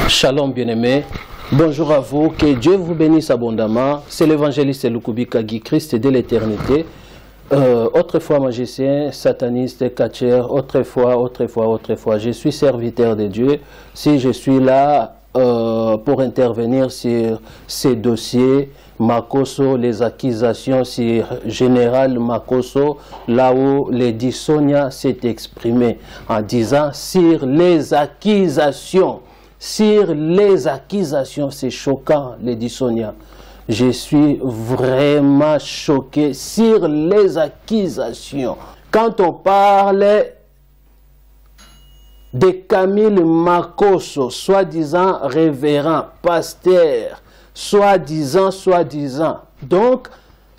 Shalom bien-aimés, bonjour à vous, que Dieu vous bénisse abondamment. C'est l'évangéliste Lukubika Guy Christ de l'éternité. Autrefois magicien, sataniste, catcheur, autrefois, je suis serviteur de Dieu. Si je suis là pour intervenir sur ces dossiers, Makoso, les accusations sur Général Makoso, là où Lady Sonia s'est exprimée en disant sur les accusations. Sur les accusations, c'est choquant, Lady Sonia. Je suis vraiment choqué sur les accusations. Quand on parle de Camille Makoso, soi-disant révérend, pasteur, soi-disant. Donc,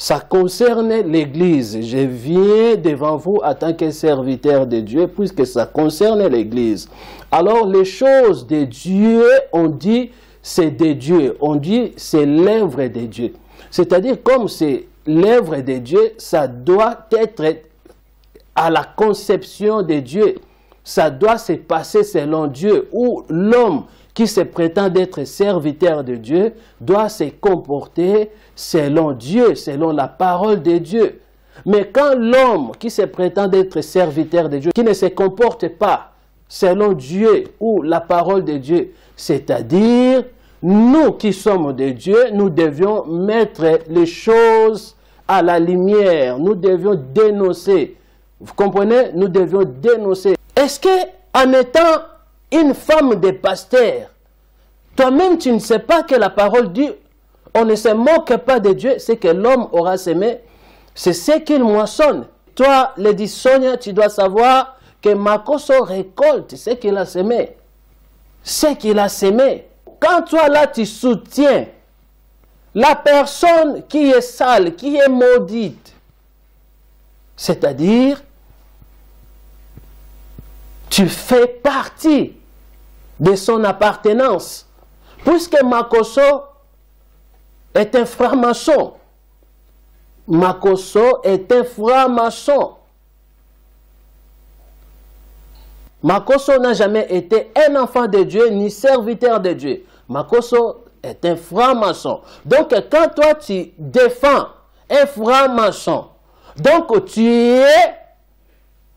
ça concerne l'Église. Je viens devant vous en tant que serviteur de Dieu, puisque ça concerne l'Église. Alors, les choses de Dieu, on dit, c'est de Dieu. On dit, c'est l'œuvre de Dieu. C'est-à-dire, comme c'est l'œuvre de Dieu, ça doit être à la conception de Dieu. Ça doit se passer selon Dieu, où l'homme qui se prétend d'être serviteur de Dieu doit se comporter selon Dieu, selon la parole de Dieu. Mais quand l'homme qui se prétend d'être serviteur de Dieu, qui ne se comporte pas selon Dieu ou la parole de Dieu, c'est-à-dire nous qui sommes de Dieu, nous devions mettre les choses à la lumière, nous devions dénoncer. Vous comprenez? Nous devions dénoncer. Est-ce qu'en étant une femme de pasteur, toi-même tu ne sais pas que la parole dit, on ne se moque pas de Dieu, c'est que l'homme aura semé, c'est ce qu'il moissonne. Toi, Lady Sonia, tu dois savoir que Makoso récolte ce qu'il a semé. Ce qu'il a semé. Quand toi là tu soutiens la personne qui est sale, qui est maudite, c'est-à-dire tu fais partie de son appartenance. Puisque Makoso est un franc-maçon. Makoso est un franc-maçon. Makoso n'a jamais été un enfant de Dieu ni serviteur de Dieu. Makoso est un franc-maçon. Donc quand toi tu défends un franc-maçon, donc tu es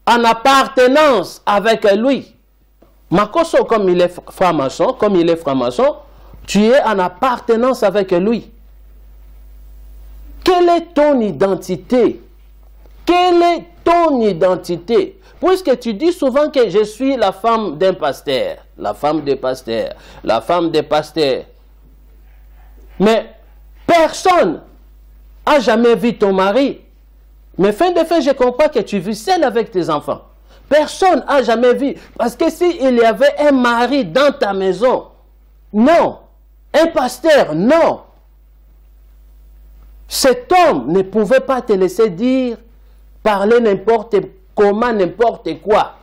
en appartenance avec lui. Makoso, comme il est franc-maçon, tu es en appartenance avec lui. Quelle est ton identité? Quelle est ton identité? Puisque tu dis souvent que je suis la femme d'un pasteur, la femme des pasteurs, la femme des pasteurs. Mais personne n'a jamais vu ton mari. Mais fin de fait, je comprends que tu vis seul avec tes enfants. Personne n'a jamais vu. Parce que s'il y avait un mari dans ta maison, non. Un pasteur, non. Cet homme ne pouvait pas te laisser dire, parler n'importe comment, n'importe quoi.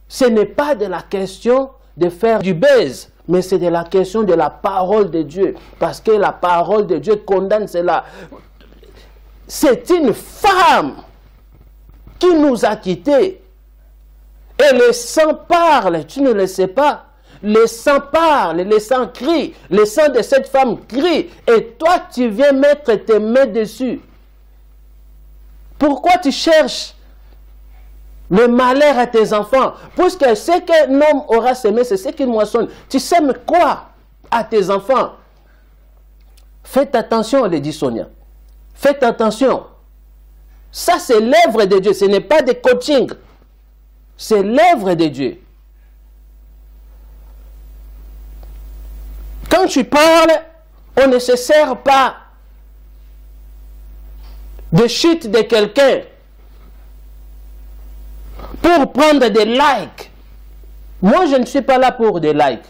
Ce n'est pas de la question de faire du buzz, mais c'est de la question de la parole de Dieu. Parce que la parole de Dieu condamne cela. C'est une femme qui nous a quittés. Et le sang parle, tu ne le sais pas. Le sang parle, le sang crie, le sang de cette femme crie. Et toi, tu viens mettre tes mains dessus. Pourquoi tu cherches le malheur à tes enfants? Puisque ce qu'un homme aura semé, c'est ce qu'il moissonne. Tu sèmes quoi à tes enfants? Faites attention, Lady Sonia. Faites attention. Ça, c'est l'œuvre de Dieu. Ce n'est pas des coaching. C'est l'œuvre de Dieu. Quand tu parles, on ne se sert pas de chute de quelqu'un pour prendre des likes. Moi, je ne suis pas là pour des likes.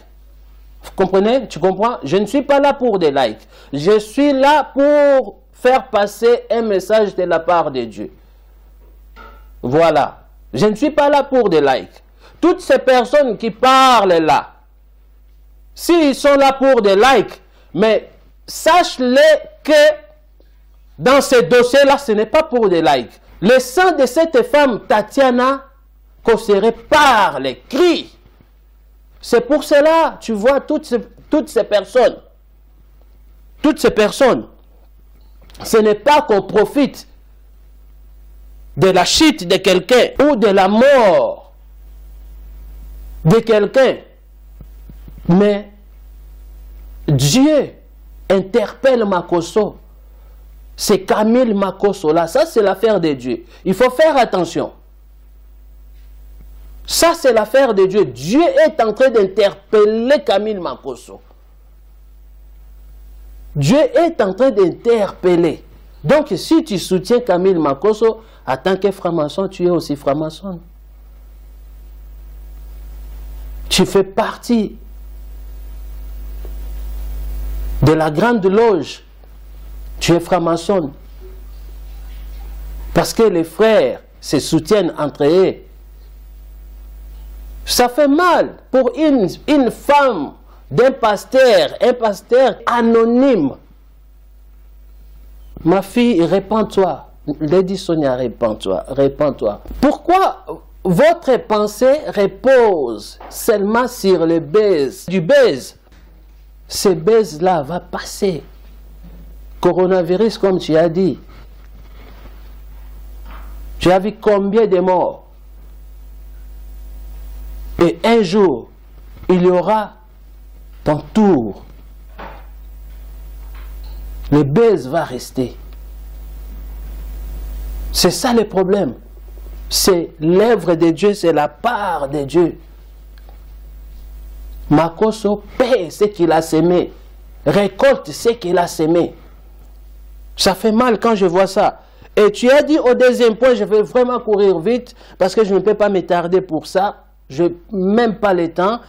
Vous comprenez? Tu comprends? Je ne suis pas là pour des likes. Je suis là pour faire passer un message de la part de Dieu. Voilà. Je ne suis pas là pour des likes. Toutes ces personnes qui parlent là, s'ils sont là pour des likes, mais sache-les que dans ces dossiers-là, ce n'est pas pour des likes. Le sang de cette femme, Tatiana, Kosere, parle, crie. C'est pour cela, tu vois, toutes ces personnes, ce n'est pas qu'on profite de la chute de quelqu'un ou de la mort de quelqu'un, mais Dieu interpelle Makosso. C'est Camille Makosso là, ça c'est l'affaire de Dieu. Il faut faire attention. Ça c'est l'affaire de Dieu. Dieu est en train d'interpeller Camille Makosso. Dieu est en train d'interpeller. Donc si tu soutiens Camille Makosso, en tant que franc-maçon, tu es aussi franc-maçon. Tu fais partie de la grande loge. Tu es franc-maçon. Parce que les frères se soutiennent entre eux. Ça fait mal pour une femme d'un pasteur, un pasteur anonyme. Ma fille, répands-toi. Lady Sonia, répands-toi, répands-toi. Pourquoi votre pensée repose seulement sur le baise, du baise? Ce baise-là va passer. Coronavirus, comme tu as dit. Tu as vu combien de morts? Et un jour, il y aura ton tour. Le baise va rester. C'est ça le problème. C'est l'œuvre de Dieu, c'est la part de Dieu. Makosso paie ce qu'il a semé, récolte ce qu'il a semé. Ça fait mal quand je vois ça. Et tu as dit au deuxième point, je vais vraiment courir vite parce que je ne peux pas m'attarder pour ça. Je n'ai même pas le temps.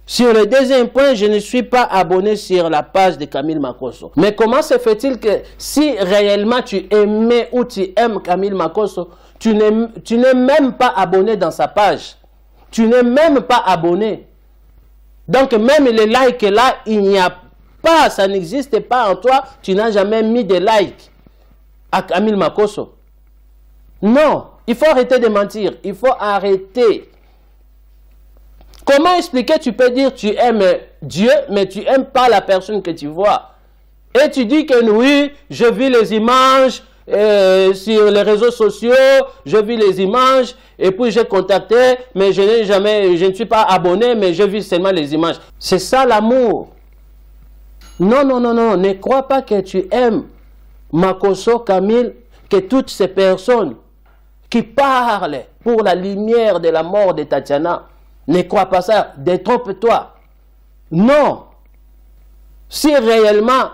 Sur le deuxième point, je ne suis pas abonné sur la page de Camille Makosso. Mais comment se fait-il que si réellement tu aimais ou tu aimes Camille Makosso, tu n'es même pas abonné dans sa page. Tu n'es même pas abonné. Donc même les likes là, il n'y a pas, ça n'existe pas en toi. Tu n'as jamais mis de likes à Camille Makosso. Non, il faut arrêter de mentir. Il faut arrêter. Comment expliquer, tu peux dire tu aimes Dieu, mais tu n'aimes pas la personne que tu vois. Et tu dis que oui, je vis les images sur les réseaux sociaux, je vis les images, et puis j'ai contacté, mais je ne suis pas abonné, mais je vis seulement les images. C'est ça l'amour. Non, non, non, non, ne crois pas que tu aimes Makosso, Camille, que toutes ces personnes qui parlent pour la lumière de la mort de Tatiana. Ne crois pas ça, détrompe-toi. Non. Si réellement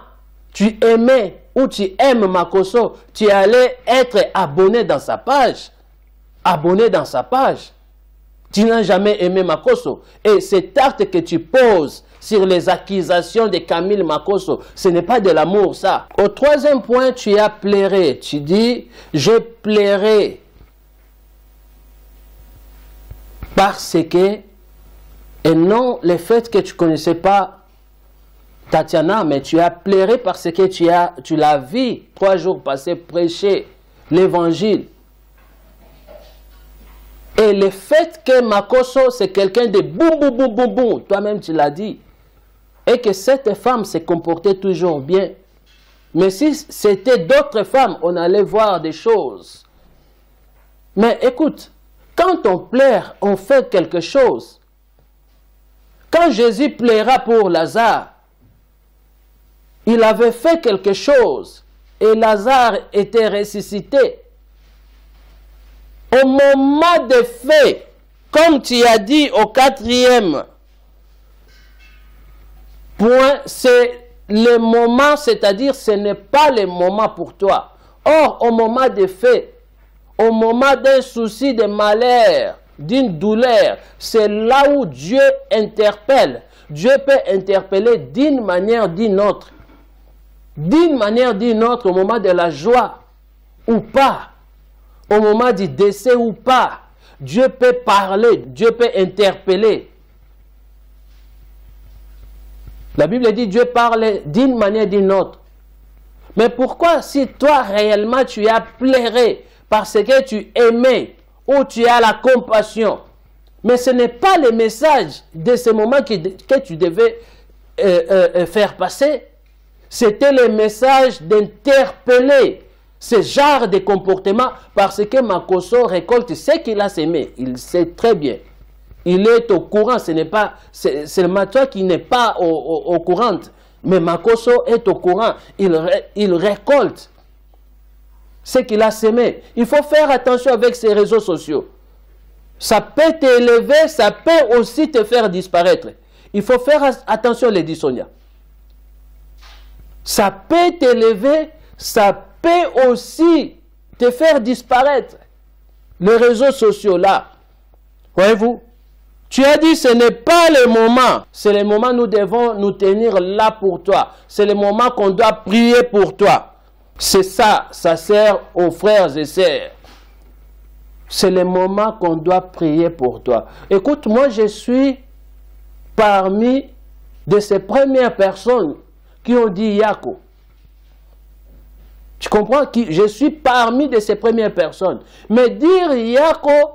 tu aimais ou tu aimes Makosso, tu allais être abonné dans sa page. Abonné dans sa page. Tu n'as jamais aimé Makosso. Et cet acte que tu poses sur les accusations de Camille Makosso, ce n'est pas de l'amour ça. Au troisième point, tu as pleuré. Tu dis, je pleurais. Parce que, et non le fait que tu ne connaissais pas Tatiana, mais tu as pleuré parce que tu l'as vu 3 jours passés prêcher l'évangile. Et le fait que Makosso, c'est quelqu'un de boum, boum, boum, boum, boum, toi-même tu l'as dit, et que cette femme se comportait toujours bien. Mais si c'était d'autres femmes, on allait voir des choses. Mais écoute, quand on pleure, on fait quelque chose. Quand Jésus pleura pour Lazare, il avait fait quelque chose et Lazare était ressuscité. Au moment des faits, comme tu as dit au 4e point, c'est le moment, c'est-à-dire ce n'est pas le moment pour toi. Or, au moment des faits, au moment d'un souci, de malheur, d'une douleur, c'est là où Dieu interpelle. Dieu peut interpeller d'une manière, d'une autre. D'une manière, d'une autre, au moment de la joie ou pas. Au moment du décès ou pas. Dieu peut parler, Dieu peut interpeller. La Bible dit Dieu parle d'une manière, d'une autre. Mais pourquoi si toi réellement tu as pleuré parce que tu aimais ou tu as la compassion Mais ce n'est pas le message de ce moment que tu devais faire passer. C'était le message d'interpeller ce genre de comportement parce que Makoso récolte ce qu'il a semé. Il sait très bien. Il est au courant. Ce n'est pas seulement toi qui n'est pas au courant. Mais Makoso est au courant. Il récolte ce qu'il a semé. Il faut faire attention avec ces réseaux sociaux. Ça peut t'élever, ça peut aussi te faire disparaître. Il faut faire attention, Lady Sonia. Ça peut t'élever, ça peut aussi te faire disparaître. Les réseaux sociaux là, voyez-vous, tu as dit ce n'est pas le moment. C'est le moment où nous devons nous tenir là pour toi. C'est le moment qu'on doit prier pour toi. C'est ça, ça sert aux frères et sœurs. C'est le moment qu'on doit prier pour toi. Écoute, moi je suis parmi de ces premières personnes qui ont dit Yako. Tu comprends? Je suis parmi de ces premières personnes. Mais dire Yako,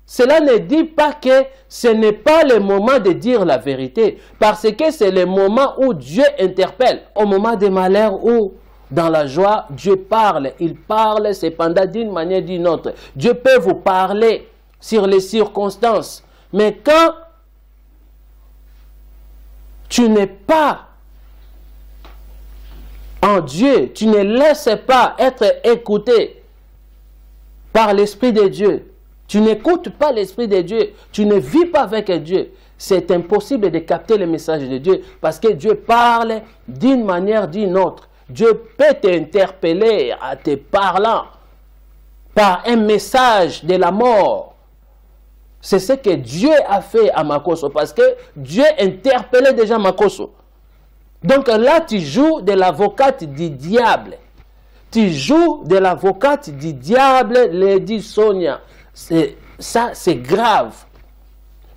cela ne dit pas que ce n'est pas le moment de dire la vérité. Parce que c'est le moment où Dieu interpelle. Au moment des malheurs où, dans la joie, Dieu parle. Il parle cependant d'une manière ou d'une autre. Dieu peut vous parler sur les circonstances. Mais quand tu n'es pas en Dieu, tu ne laisses pas être écouté par l'Esprit de Dieu. Tu n'écoutes pas l'Esprit de Dieu. Tu ne vis pas avec Dieu. C'est impossible de capter le message de Dieu parce que Dieu parle d'une manière ou d'une autre. Dieu peut t'interpeller en te parlant par un message de la mort. C'est ce que Dieu a fait à Makoso parce que Dieu interpellait déjà Makoso. Donc là, tu joues de l'avocate du diable. Tu joues de l'avocate du diable, Lady Sonia. Ça, c'est grave.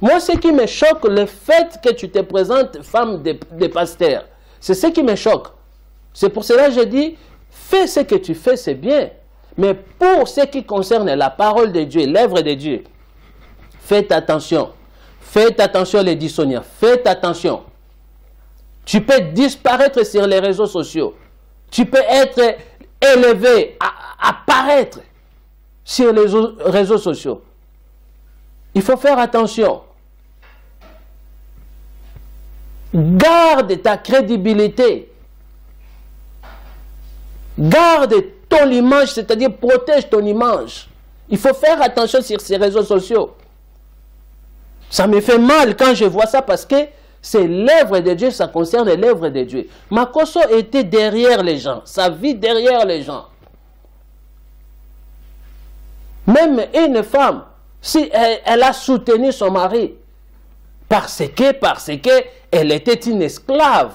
Moi, ce qui me choque, le fait que tu te présentes femme de pasteur. C'est ce qui me choque. C'est pour cela que je dis, fais ce que tu fais, c'est bien. Mais pour ce qui concerne la parole de Dieu, l'œuvre de Dieu, faites attention. Faites attention, Lady Sonia. Faites attention. Tu peux disparaître sur les réseaux sociaux. Tu peux être élevé, apparaître sur les réseaux sociaux. Il faut faire attention. Garde ta crédibilité. Garde ton image, c'est-à-dire protège ton image. Il faut faire attention sur ces réseaux sociaux. Ça me fait mal quand je vois ça parce que c'est l'œuvre de Dieu, ça concerne l'œuvre de Dieu. Makoso était derrière les gens, sa vie derrière les gens. Même une femme, si elle a soutenu son mari, parce que elle était une esclave,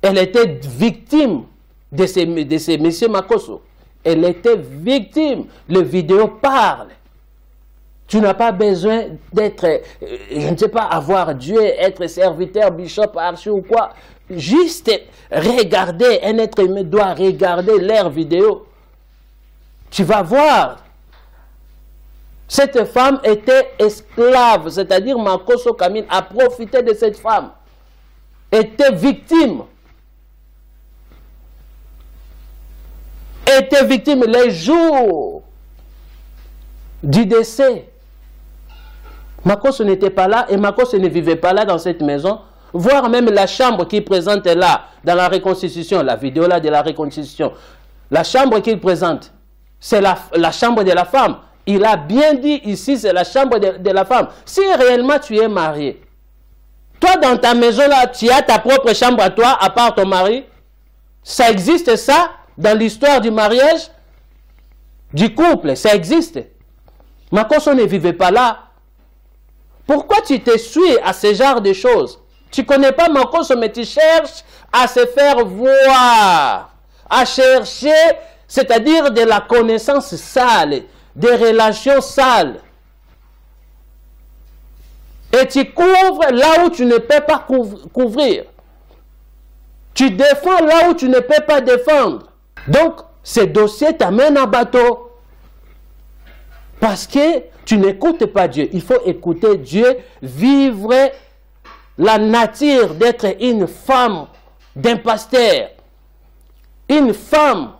elle était victime de ces messieurs Makoso. Elle était victime. Les vidéos parlent. Tu n'as pas besoin d'être, je ne sais pas, avoir Dieu, être serviteur, bishop, archi ou quoi. Juste regarder, un être humain doit regarder leurs vidéos. Tu vas voir. Cette femme était esclave, c'est-à-dire Makoso Kamine a profité de cette femme. Était victime. Était victime les jours du décès. Makoso n'était pas là et Makoso ne vivait pas là dans cette maison. Voir même la chambre qu'il présente là, dans la reconstitution, la vidéo là de la reconstitution. La chambre qu'il présente, c'est la chambre de la femme. Il a bien dit ici, c'est la chambre de la femme. Si réellement tu es marié, toi dans ta maison là, tu as ta propre chambre à toi, à part ton mari. Ça existe ça dans l'histoire du mariage, du couple, ça existe. Makoso ne vivait pas là. Pourquoi tu te suis à ce genre de choses? Tu ne connais pas Makoso, mais tu cherches à se faire voir, à chercher, c'est-à-dire de la connaissance sale, des relations sales. Et tu couvres là où tu ne peux pas couvrir. Tu défends là où tu ne peux pas défendre. Donc, ce dossier t'amène en bateau. Parce que tu n'écoutes pas Dieu. Il faut écouter Dieu, vivre la nature d'être une femme d'un pasteur, une femme,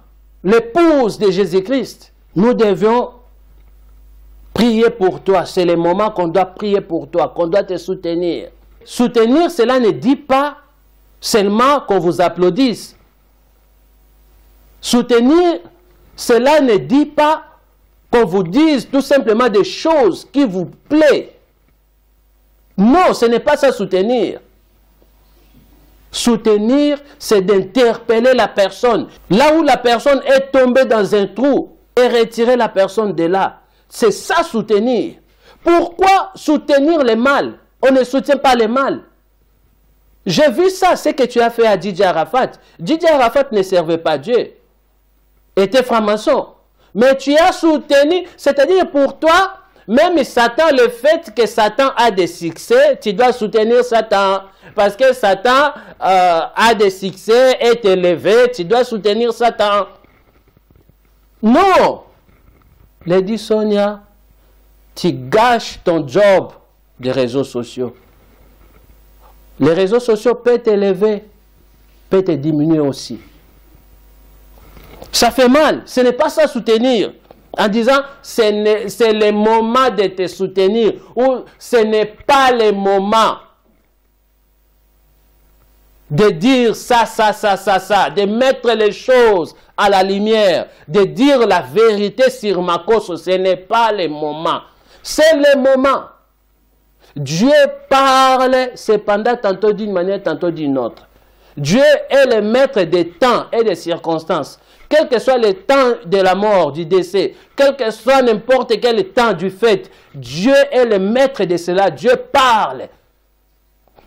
l'épouse de Jésus-Christ. Nous devions prier pour toi. C'est le moment qu'on doit prier pour toi, qu'on doit te soutenir. Soutenir, cela ne dit pas seulement qu'on vous applaudisse. Soutenir, cela ne dit pas qu'on vous dise tout simplement des choses qui vous plaisent. Non, ce n'est pas ça soutenir. Soutenir, c'est d'interpeller la personne. Là où la personne est tombée dans un trou, et retirer la personne de là. C'est ça soutenir. Pourquoi soutenir le mal? On ne soutient pas le mal. J'ai vu ça, ce que tu as fait à Didier Arafat. Didier Arafat ne servait pas Dieu. Était franc-maçon. Mais tu as soutenu, c'est-à-dire pour toi, même Satan, le fait que Satan a des succès, tu dois soutenir Satan. Parce que Satan a des succès, est élevé, tu dois soutenir Satan. Non! Lady Sonia, tu gâches ton job des réseaux sociaux. Les réseaux sociaux peuvent t'élever, peuvent te diminuer aussi. Ça fait mal. Ce n'est pas ça soutenir. En disant, c'est le moment de te soutenir. Ou ce n'est pas le moment de dire ça, de mettre les choses à la lumière, de dire la vérité sur Makosso. Ce n'est pas le moment. C'est le moment. Dieu parle cependant tantôt d'une manière, tantôt d'une autre. Dieu est le maître des temps et des circonstances. Quel que soit le temps de la mort, du décès, quel que soit n'importe quel temps du fait, Dieu est le maître de cela. Dieu parle.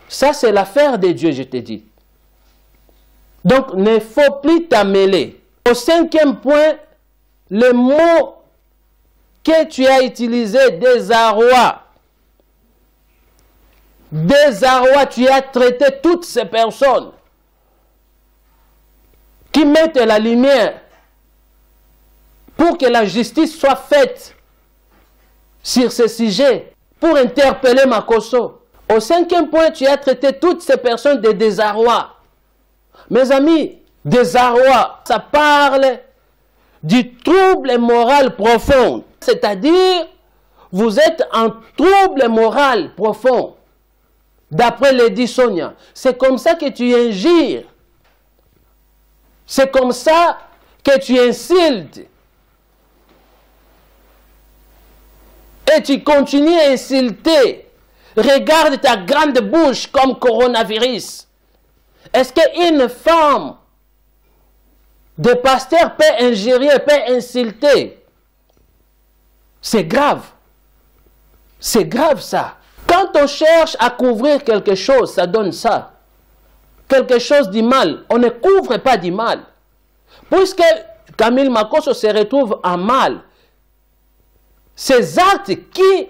Ça, c'est l'affaire de Dieu, je te dis. Donc, il ne faut plus t'amêler. Au 5e point, le mot que tu as utilisé, désarroi. Désarroi, tu as traité toutes ces personnes qui mettent la lumière pour que la justice soit faite sur ce sujet, pour interpeller Makosso. Au 5e point, tu as traité toutes ces personnes de désarroi. Mes amis, désarroi, ça parle du trouble moral profond. C'est-à-dire, vous êtes en trouble moral profond. D'après Lady Sonia, c'est comme ça que tu injures. C'est comme ça que tu insultes. Et tu continues à insulter. Regarde ta grande bouche comme coronavirus. Est-ce qu'une femme de pasteur peut injurier, peut insulter? C'est grave. C'est grave ça. Quand on cherche à couvrir quelque chose, ça donne ça. Quelque chose du mal. On ne couvre pas du mal. Puisque Camille Makosso se retrouve en mal, ces actes qui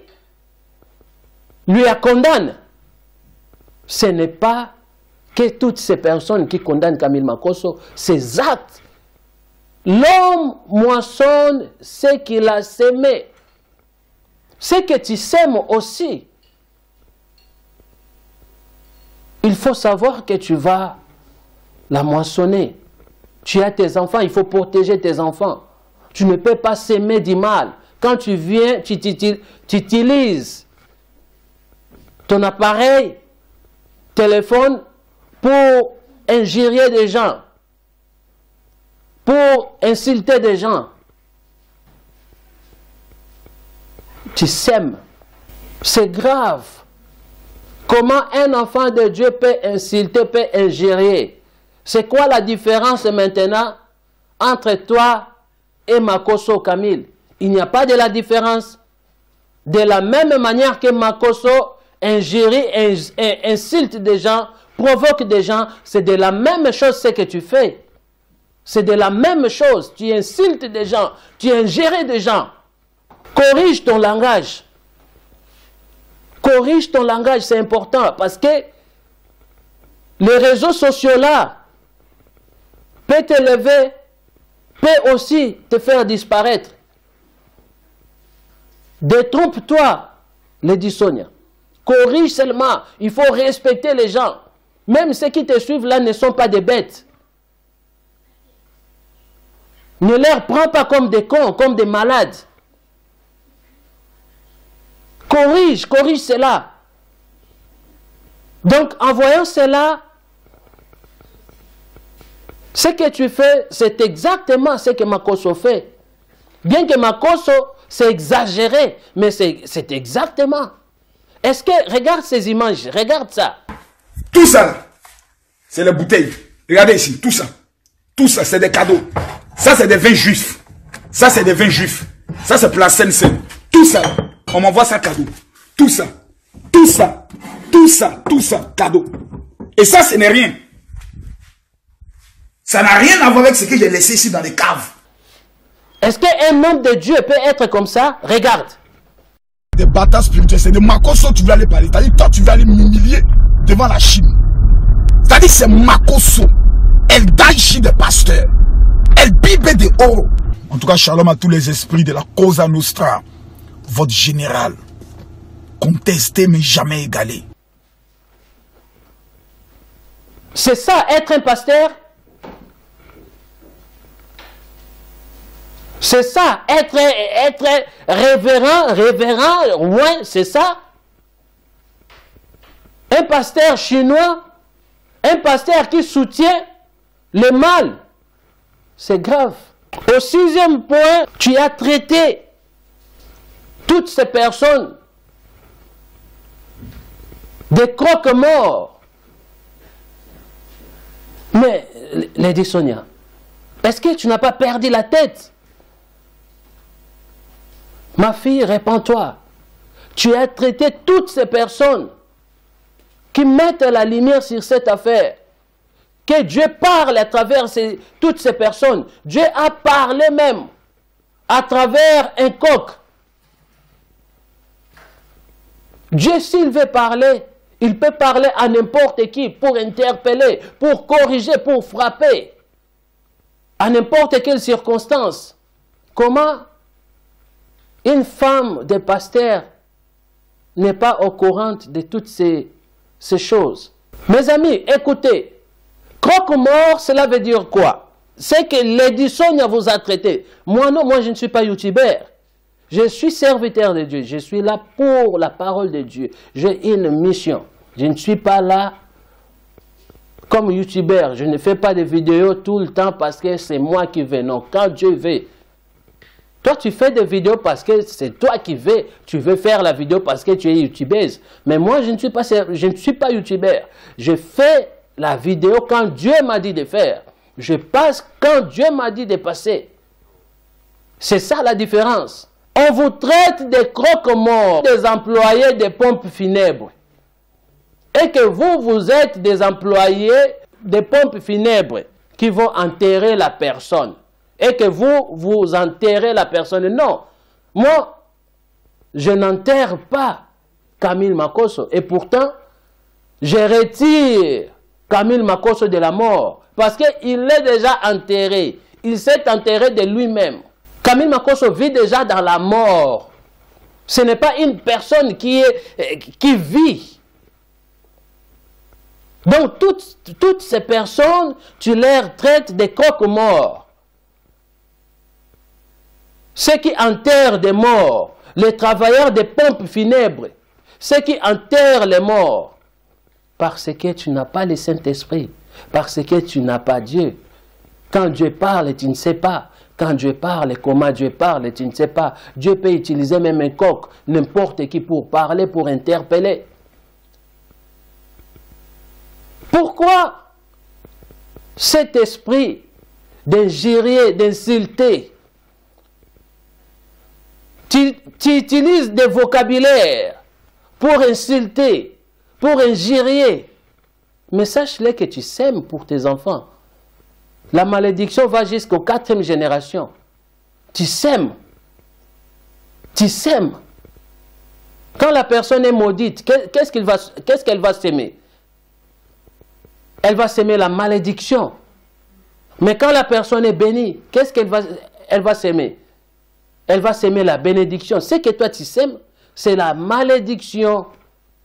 lui condamnent, ce n'est pas que toutes ces personnes qui condamnent Camille Makosso, ces actes, l'homme moissonne ce qu'il a sémé. Ce que tu sèmes aussi, il faut savoir que tu vas la moissonner. Tu as tes enfants, il faut protéger tes enfants. Tu ne peux pas s'aimer du mal. Quand tu viens, tu utilises ton appareil, téléphone, pour injurier des gens, pour insulter des gens. Tu sèmes. C'est grave. Comment un enfant de Dieu peut insulter, peut injurier? C'est quoi la différence maintenant entre toi et Makosso Camille? Il n'y a pas de la différence. De la même manière que Makosso injurie, insulte des gens, provoque des gens, c'est de la même chose ce que tu fais. C'est de la même chose. Tu insultes des gens, tu injures des gens. Corrige ton langage. Corrige ton langage, c'est important parce que les réseaux sociaux là peuvent t'élever, peuvent aussi te faire disparaître. Détrompe-toi, Lady Sonia. Corrige seulement. Il faut respecter les gens. Même ceux qui te suivent là ne sont pas des bêtes. Ne les prends pas comme des cons, comme des malades. Corrige cela. Donc, en voyant cela, ce que tu fais, c'est exactement ce que Makosso fait. Bien que Makosso, c'est exagéré, mais c'est exactement. Est-ce que, regarde ces images, regarde ça. Tout ça, c'est les bouteilles. Regardez ici, tout ça, c'est des cadeaux. Ça, c'est des vins juifs. Ça, c'est des vins juifs. Ça, c'est pour la Sainte-Seine. Tout ça, on m'envoie ça cadeau. Tout ça, cadeau. Et ça, ce n'est rien. Ça n'a rien à voir avec ce que j'ai laissé ici dans les caves. Est-ce qu'un homme de Dieu peut être comme ça? Regarde. Des bâtards spirituels, c'est de Makosso tu veux aller parler. C'est-à-dire, toi, tu veux aller m'humilier devant la Chine. C'est-à-dire, c'est Makosso. Elle daïchi des pasteurs. Elle bibe des oro. En tout cas, shalom à tous les esprits de la Cosa Nostra. Votre général. Contesté, mais jamais égalé. C'est ça, être un pasteur? C'est ça, être révérend, ouais, c'est ça. Un pasteur chinois, un pasteur qui soutient le mal, c'est grave. Au 6e point, tu as traité toutes ces personnes des croque-morts. Mais, Lady Sonia, est-ce que tu n'as pas perdu la tête? Ma fille, réponds-toi. Tu as traité toutes ces personnes qui mettent la lumière sur cette affaire. Que Dieu parle à travers toutes ces personnes. Dieu a parlé même à travers un coq. Dieu, s'il veut parler, il peut parler à n'importe qui pour interpeller, pour corriger, pour frapper. À n'importe quelle circonstance. Comment une femme de pasteur n'est pas au courant de toutes ces choses? Mes amis, écoutez. Croque-mort, cela veut dire quoi? C'est que Lady Sonia vous a traité. Moi non, moi je ne suis pas youtubeur. Je suis serviteur de Dieu. Je suis là pour la parole de Dieu. J'ai une mission. Je ne suis pas là comme youtubeur. Je ne fais pas de vidéos tout le temps parce que c'est moi qui vais. Non, quand Dieu veut. Toi, tu fais des vidéos parce que c'est toi qui veux. Tu veux faire la vidéo parce que tu es youtubeuse. Mais moi, je ne suis pas youtubeur. Je fais la vidéo quand Dieu m'a dit de faire. Je passe quand Dieu m'a dit de passer. C'est ça la différence. On vous traite des croque-morts, des employés des pompes funèbres. Et que vous êtes des employés des pompes funèbres qui vont enterrer la personne. Et que vous enterrez la personne. Non. Moi, je n'enterre pas Camille Makosso. Et pourtant, je retire Camille Makosso de la mort. Parce qu'il est déjà enterré. Il s'est enterré de lui-même. Camille Makosso vit déjà dans la mort. Ce n'est pas une personne qui vit. Donc, toutes ces personnes, tu les traites des croque-morts. Ceux qui enterrent des morts, les travailleurs des pompes funèbres, ceux qui enterrent les morts, parce que tu n'as pas le Saint-Esprit, parce que tu n'as pas Dieu. Quand Dieu parle, tu ne sais pas. Quand Dieu parle, comment Dieu parle, tu ne sais pas. Dieu peut utiliser même un coq, n'importe qui pour parler, pour interpeller. Pourquoi cet esprit d'injurier, d'insulter? Tu utilises des vocabulaires pour insulter, pour injurier. Mais sache-le que tu sèmes pour tes enfants. La malédiction va jusqu'aux 4e génération. Tu sèmes. Tu sèmes. Quand la personne est maudite, qu'est-ce qu'elle va s'aimer? Elle va s'aimer la malédiction. Mais quand la personne est bénie, qu'est-ce qu'elle va s'aimer? elle va s'aimer la bénédiction. Ce que toi tu sèmes, c'est la malédiction.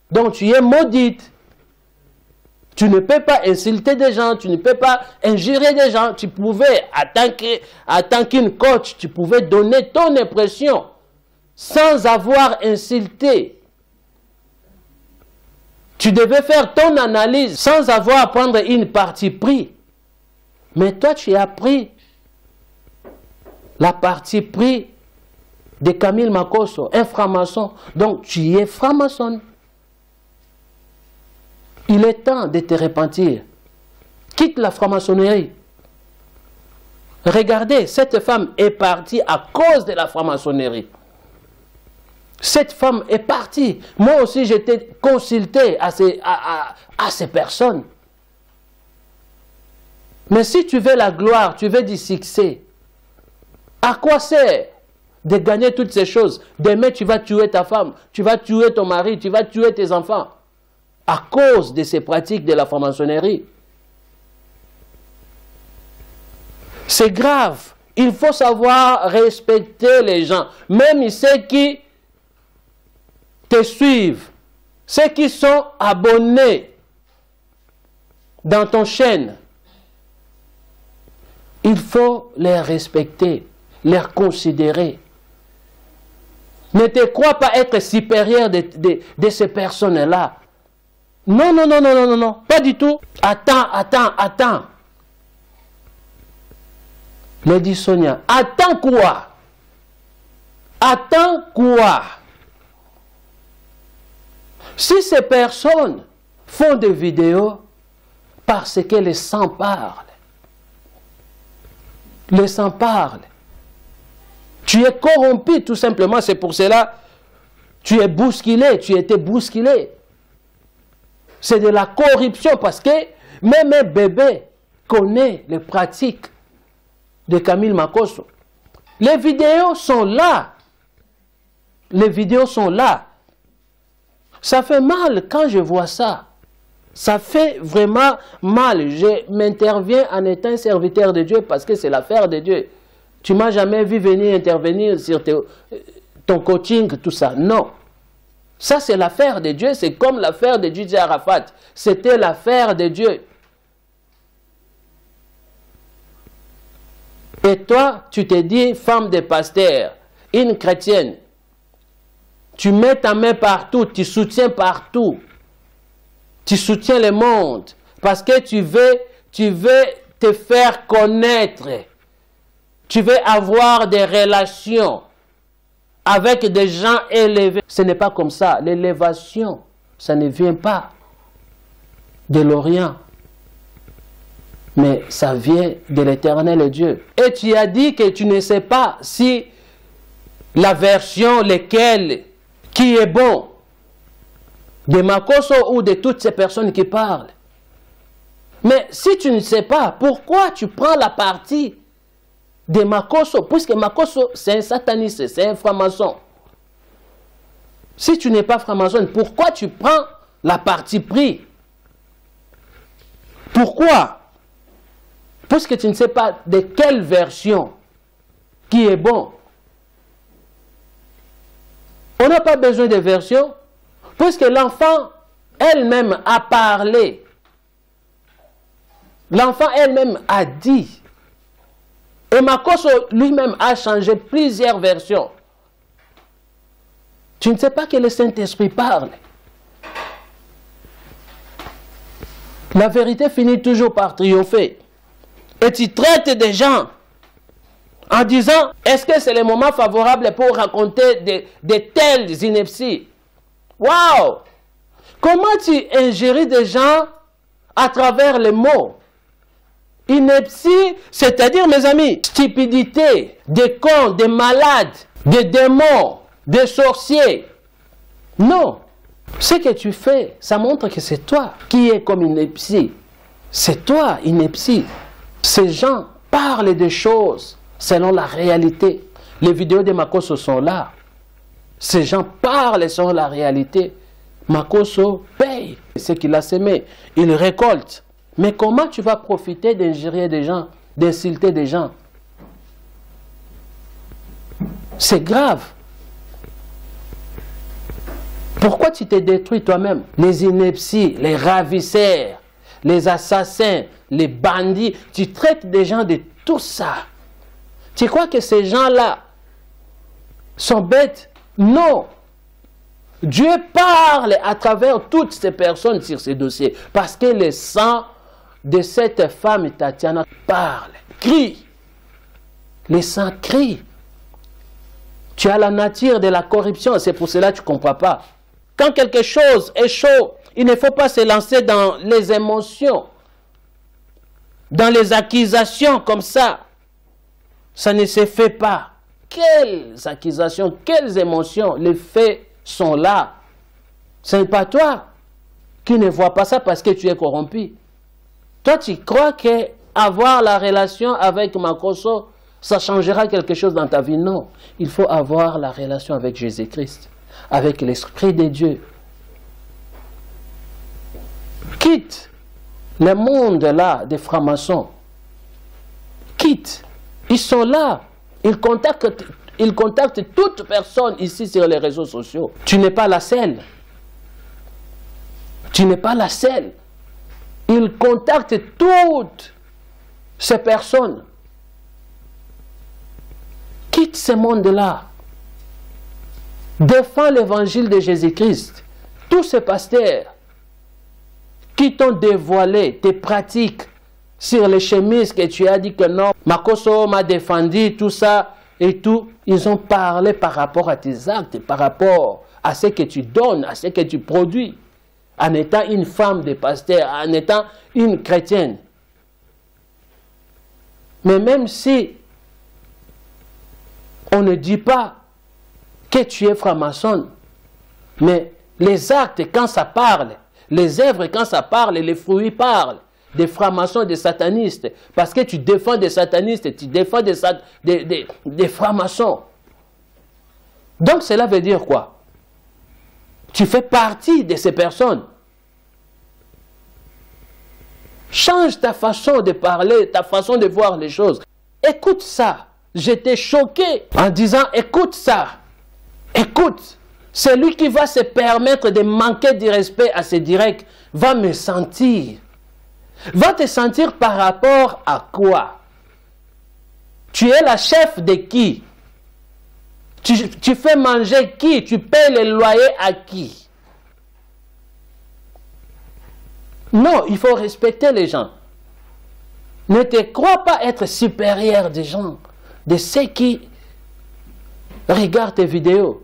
Donc tu es maudite. Tu ne peux pas insulter des gens, tu ne peux pas injurer des gens. Tu pouvais, en tant qu'une coach, tu pouvais donner ton impression sans avoir insulté. Tu devais faire ton analyse sans avoir à prendre une partie pris. Mais toi, tu as pris la partie pris de Camille Makosso, un franc-maçon. Donc, tu es franc-maçon. Il est temps de te repentir. Quitte la franc-maçonnerie. Regardez, cette femme est partie à cause de la franc-maçonnerie. Cette femme est partie. Moi aussi, j'étais consulté à ces personnes. Mais si tu veux la gloire, tu veux du succès, à quoi sert de gagner toutes ces choses? Demain, tu vas tuer ta femme, tu vas tuer ton mari, tu vas tuer tes enfants. À cause de ces pratiques de la franc-maçonnerie. C'est grave. Il faut savoir respecter les gens. Même ceux qui te suivent, ceux qui sont abonnés dans ton chaîne. Il faut les respecter, les considérer. Ne te crois pas être supérieur de ces personnes-là. Non, non, non, non, non, non, non, pas du tout. Attends. Lady Sonia, attends quoi? Attends quoi? Si ces personnes font des vidéos parce que les sang parlent, le sang parle. Tu es corrompu tout simplement, c'est pour cela tu es bousculé, tu étais bousculé. C'est de la corruption parce que même un bébé connaît les pratiques de Camille Makosso. Les vidéos sont là. Les vidéos sont là. Ça fait mal quand je vois ça. Ça fait vraiment mal. Je m'interviens en étant un serviteur de Dieu parce que c'est l'affaire de Dieu. Tu ne m'as jamais vu venir intervenir sur ton coaching, tout ça. Non. Ça, c'est l'affaire de Dieu. C'est comme l'affaire de Didier Arafat. C'était l'affaire de Dieu. Et toi, tu te dis femme de pasteur, une chrétienne. Tu mets ta main partout, tu soutiens partout. Tu soutiens le monde parce que tu veux te faire connaître. Tu veux avoir des relations avec des gens élevés. Ce n'est pas comme ça. L'élévation, ça ne vient pas de l'Orient. Mais ça vient de l'Éternel Dieu. Et tu as dit que tu ne sais pas si la version qui est bon, de Makosso ou de toutes ces personnes qui parlent. Mais si tu ne sais pas, pourquoi tu prends la partie de Makosso? Puisque Makosso, c'est un sataniste, c'est un franc-maçon. Si tu n'es pas franc-maçon, pourquoi tu prends la partie pris? Pourquoi? Puisque tu ne sais pas de quelle version qui est bon. On n'a pas besoin de version. Puisque l'enfant elle-même a parlé. L'enfant elle-même a dit. Et Makosso lui-même a changé plusieurs versions. Tu ne sais pas que le Saint-Esprit parle. La vérité finit toujours par triompher. Et tu traites des gens en disant, est-ce que c'est le moment favorable pour raconter de telles inepties? Waouh! Comment tu ingéries des gens à travers les mots? Ineptie, c'est-à-dire, mes amis, stupidité, des cons, des malades, des démons, des sorciers. Non. Ce que tu fais, ça montre que c'est toi qui es comme ineptie. C'est toi, ineptie. Ces gens parlent des choses selon la réalité. Les vidéos de Makosso sont là. Ces gens parlent selon la réalité. Makosso paye ce qu'il a semé. Il récolte. Mais comment tu vas profiter d'injurier des gens, d'insulter des gens? C'est grave. Pourquoi tu t'es détruit toi-même? Les inepties, les ravisseurs, les assassins, les bandits, tu traites des gens de tout ça. Tu crois que ces gens-là sont bêtes? Non. Dieu parle à travers toutes ces personnes sur ces dossiers. Parce que le sang de cette femme, Tatiana, parle, crie. Le sang crie. Tu as la nature de la corruption, c'est pour cela que tu ne comprends pas. Quand quelque chose est chaud, il ne faut pas se lancer dans les émotions, dans les accusations comme ça. Ça ne se fait pas. Quelles accusations, quelles émotions? Les faits sont là. Ce n'est pas toi qui ne vois pas ça parce que tu es corrompu. Toi, tu crois qu'avoir la relation avec Makoso, ça changera quelque chose dans ta vie? Non. Il faut avoir la relation avec Jésus-Christ, avec l'Esprit de Dieu. Quitte le monde là des francs-maçons. Quitte. Ils sont là. Ils contactent toute personne ici sur les réseaux sociaux. Tu n'es pas la seule. Tu n'es pas la seule. Ils contactent toutes ces personnes. Quitte ce monde-là. Défends l'évangile de Jésus-Christ. Tous ces pasteurs qui t'ont dévoilé tes pratiques sur les chemises que tu as dit que non, Makoso m'a défendu, tout ça et tout, ils ont parlé par rapport à tes actes, par rapport à ce que tu donnes, à ce que tu produis, en étant une femme de pasteur, en étant une chrétienne. Mais même si on ne dit pas que tu es franc-maçon, mais les actes, quand ça parle, les œuvres, quand ça parle, les fruits parlent. Des francs-maçons, des satanistes. Parce que tu défends des satanistes, tu défends des francs-maçons. Donc cela veut dire quoi? Tu fais partie de ces personnes. Change ta façon de parler, ta façon de voir les choses. Écoute ça. J'étais choqué en disant, écoute ça. Écoute. Celui qui va se permettre de manquer du respect à ses directs va me sentir. Va te sentir par rapport à quoi? Tu es la chef de qui? Tu fais manger qui? Tu payes le loyer à qui? Non, il faut respecter les gens. Ne te crois pas être supérieur des gens, de ceux qui regardent tes vidéos.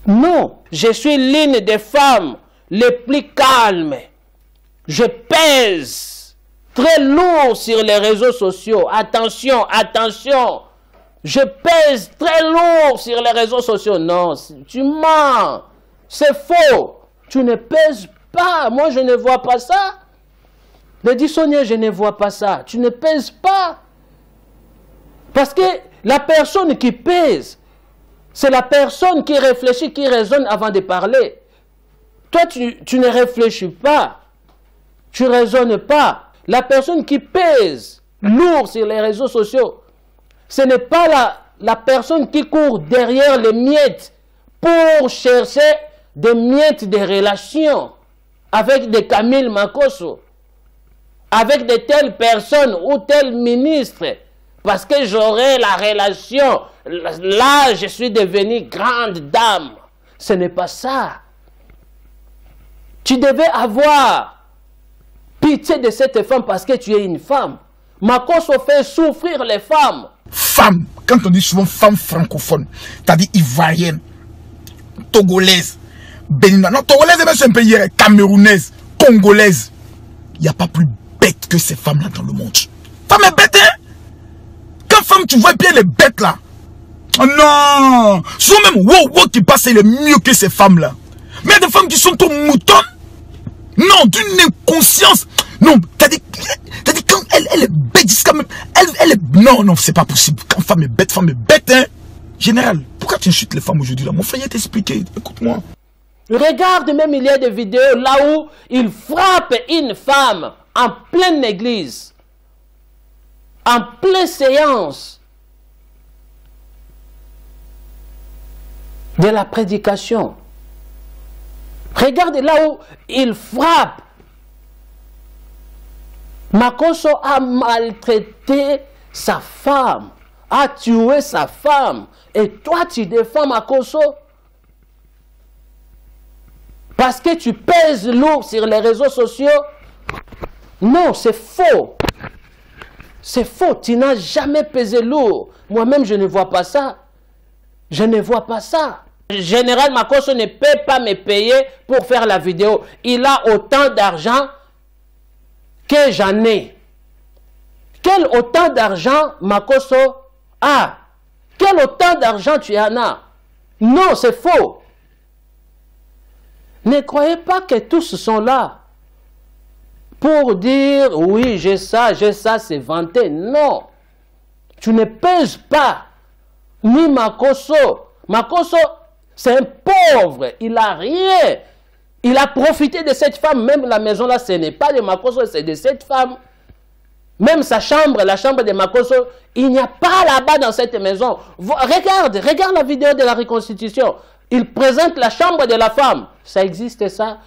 Non, je suis l'une des femmes les plus calmes. Je pèse très lourd sur les réseaux sociaux. Attention, attention. Je pèse très lourd sur les réseaux sociaux. Non, tu mens. C'est faux. Tu ne pèses pas. Moi, je ne vois pas ça. Le dissonnier, je ne vois pas ça. Tu ne pèses pas. Parce que la personne qui pèse, c'est la personne qui réfléchit, qui raisonne avant de parler. Toi, tu ne réfléchis pas. Tu ne raisonnes pas. La personne qui pèse lourd sur les réseaux sociaux, ce n'est pas la personne qui court derrière les miettes pour chercher des miettes de relations avec des Camille Makoso, avec de telles personnes ou tels ministres, parce que j'aurai la relation. Là, je suis devenue grande dame. Ce n'est pas ça. Tu devais avoir pitié de cette femme parce que tu es une femme. Makoso fait souffrir les femmes. Femme, quand on dit souvent femme francophone, c'est-à-dire ivoirienne, togolaise, béninoise, non, togolaise, c'est un pays camerounaise, congolaise. Il n'y a pas plus bête que ces femmes-là dans le monde. Femme est bête, hein? Quand femme, tu vois bien les bêtes là. Oh non! Souvent même wow qui passe, il est mieux que ces femmes-là. Mais il y a des femmes qui sont au mouton. Non, d'une inconscience. Non, t'as dit quand elle est bête, quand même, elle est... Non, c'est pas possible. Quand femme est bête, hein. Général, pourquoi tu insultes les femmes aujourd'hui là? Mon frère, il a t'expliqué, écoute-moi. Regarde, même il y a des vidéos là où il frappe une femme en pleine église, en pleine séance. de la prédication. Regardez là où il frappe. Makosso a maltraité sa femme, a tué sa femme. Et toi, tu défends Makosso parce que tu pèses lourd sur les réseaux sociaux. Non, c'est faux. C'est faux. Tu n'as jamais pesé lourd. Moi-même, je ne vois pas ça. Je ne vois pas ça. Général Makosso ne peut pas me payer pour faire la vidéo. Il a autant d'argent que j'en ai. Quel autant d'argent Makosso a? Quel autant d'argent tu en as? Non, c'est faux. Ne croyez pas que tous sont là pour dire oui, j'ai ça, c'est vanté. Non. Tu ne pèses pas. Ni Makosso. Makosso, c'est un pauvre. Il n'a rien. Il a profité de cette femme. Même la maison là, ce n'est pas de Makosso, c'est de cette femme. Même sa chambre, la chambre de Makosso, il n'y a pas là-bas dans cette maison. Regarde la vidéo de la reconstitution. Il présente la chambre de la femme. Ça existe ça?